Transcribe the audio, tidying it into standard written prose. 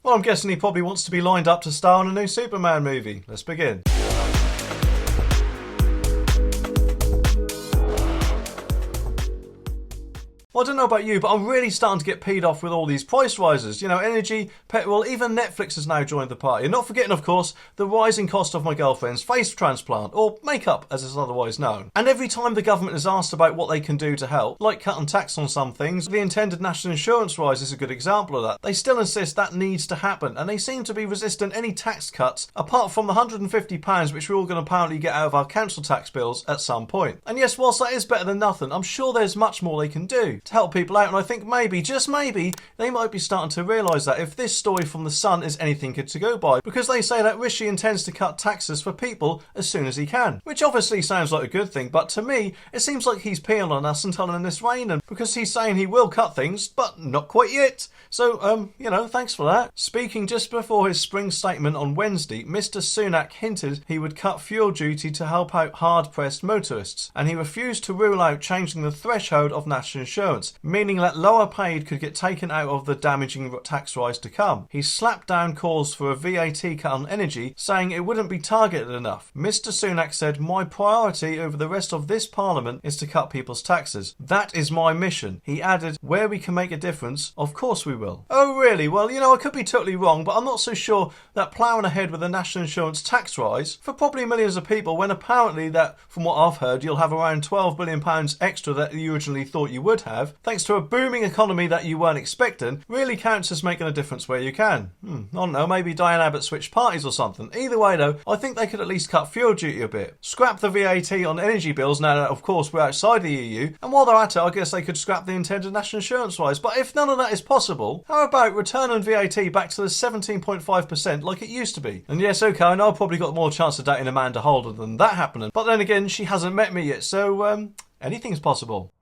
Well, I'm guessing he probably wants to be lined up to star in a new Superman movie. Let's begin. Well, I don't know about you, but I'm really starting to get peed off with all these price rises. You know, energy, petrol, even Netflix has now joined the party. And not forgetting, of course, the rising cost of my girlfriend's face transplant, or makeup as it's otherwise known. And every time the government is asked about what they can do to help, like cutting tax on some things, the intended national insurance rise is a good example of that. They still insist that needs to happen, and they seem to be resistant any tax cuts, apart from the £150 which we're all going to apparently get out of our council tax bills at some point. And yes, whilst that is better than nothing, I'm sure there's much more they can do to help people out, and I think maybe, just maybe, they might be starting to realise that if this story from The Sun is anything good to go by, because they say that Rishi intends to cut taxes for people as soon as he can, which obviously sounds like a good thing, but to me it seems like he's peeing on us and telling us raining, because he's saying he will cut things, but not quite yet. So, you know, thanks for that. Speaking just before his spring statement on Wednesday, Mr Sunak hinted he would cut fuel duty to help out hard-pressed motorists, and he refused to rule out changing the threshold of national insurance, meaning that lower paid could get taken out of the damaging tax rise to come. He slapped down calls for a VAT cut on energy, saying it wouldn't be targeted enough. Mr Sunak said, "My priority over the rest of this parliament is to cut people's taxes. That is my mission." He added, "Where we can make a difference, of course we will." Oh really? Well, you know, I could be totally wrong, but I'm not so sure that ploughing ahead with a national insurance tax rise for probably millions of people, when apparently that, from what I've heard, you'll have around £12 billion extra that you originally thought you would have, thanks to a booming economy that you weren't expecting, really counts as making a difference where you can. I don't know, maybe Diane Abbott switched parties or something. Either way though, I think they could at least cut fuel duty a bit. Scrap the VAT on energy bills now that of course we're outside the EU, and while they're at it I guess they could scrap the intended national insurance rise. But if none of that is possible, how about returning VAT back to the 17.5% like it used to be? And yes, okay, I know I've probably got more chance of dating Amanda Holden than that happening, but then again, she hasn't met me yet, so anything's possible.